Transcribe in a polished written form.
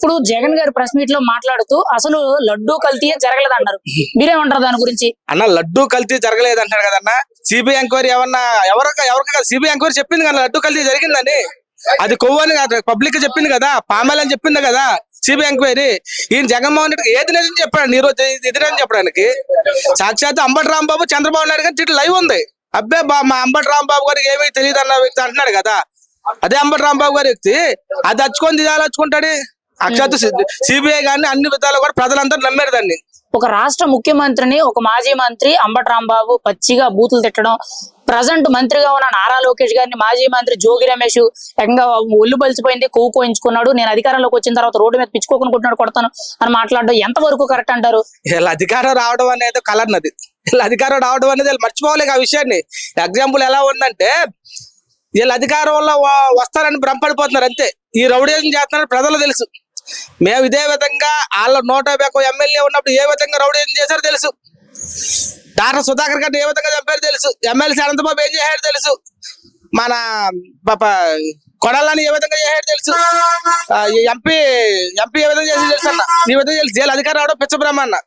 ఇప్పుడు జగన్ గారు press meet లో మాట్లాడుతూ అసలు లడ్డూ కల్తీ జరగలేదు అన్నారు. మీరేమంటారు దాని గురించి? అన్న లడ్డూ కల్తీ జరగలేదు అంటారు కదన్న. సిబిఐ ఎంక్వైరీ ఏమన్నా ఎవరికి సిబిఐ ఎంక్వైరీ చెప్పింది కదా లడ్డూ కల్తీ జరిగిందని. అది కొవ్వని పబ్లిక్ చెప్పింది కదా, పామాయిల్ అని చెప్పింది కదా సిబిఐ ఎంక్వైరీ. ఈయన జగన్మోహన్ రెడ్డి ఏది నిజం చెప్పాడు ఈ రోజు ఎదురని చెప్పడానికి? సాక్షాత్ అంబటి రాంబాబు చంద్రబాబు నాయుడు గారి లైవ్ ఉంది. అబ్బే మా అంబటి రాంబాబు గారికి ఏమీ తెలియదు అన్న వ్యక్తి అంటున్నాడు కదా. అదే అంబటి రాంబాబు గారి వ్యక్తి అది అచ్చుకొని ఇది అచ్చుకుంటాడు. అక్షాత్ సిబిఐ గారిని అన్ని విధాలు కూడా ప్రజలందరూ నమ్మారు దాన్ని. ఒక రాష్ట్ర ముఖ్యమంత్రిని ఒక మాజీ మంత్రి అంబటి రాంబాబు పచ్చిగా బూతులు తిట్టడం, ప్రజెంట్ మంత్రిగా ఉన్న నారా లోకేష్ గారిని మాజీ మంత్రి జోగి రమేష్ ఏకంగా ఒళ్ళు బలిసిపోయింది, కొవ్వు కోయించుకున్నాడు, నేను అధికారంలోకి వచ్చిన తర్వాత రోడ్డు మీద పిచ్చుకోకునుకుంటున్నాడు, కొడతాను అని మాట్లాడడం ఎంత వరకు కరెక్ట్ అంటారు? వీళ్ళ అధికారం రావడం అనేది కలర్నది. వీళ్ళ అధికారం రావడం అనేది వీళ్ళు మర్చిపోలేక ఆ విషయాన్ని. ఎగ్జాంపుల్ ఎలా ఉందంటే, వీళ్ళ అధికారంలో వస్తారని భ్రమపడిపోతున్నారు అంతే. ఈ రౌడీజం చేస్తున్నారని ప్రజలు తెలుసు. మేము ఇదే విధంగా వాళ్ళ 150 ఎమ్మెల్యే ఉన్నప్పుడు ఏ విధంగా రౌడీజం చేశారో తెలుసు. డాక్టర్ సుధాకర్ గారిని ఏ విధంగా చంపారో తెలుసు. ఎమ్మెల్సీ అనంతబాబు ఏం చేశాడో తెలుసు. మన కొడాలని ఏ విధంగా చేశాడో తెలుసు. ఎంపీ ఏ విధంగా చేసి తెలుసు అన్న. ఈ విధంగా తెలుసు. వీళ్ళ అధికారం రావడం పిచ్చ బ్రహ్మన్న.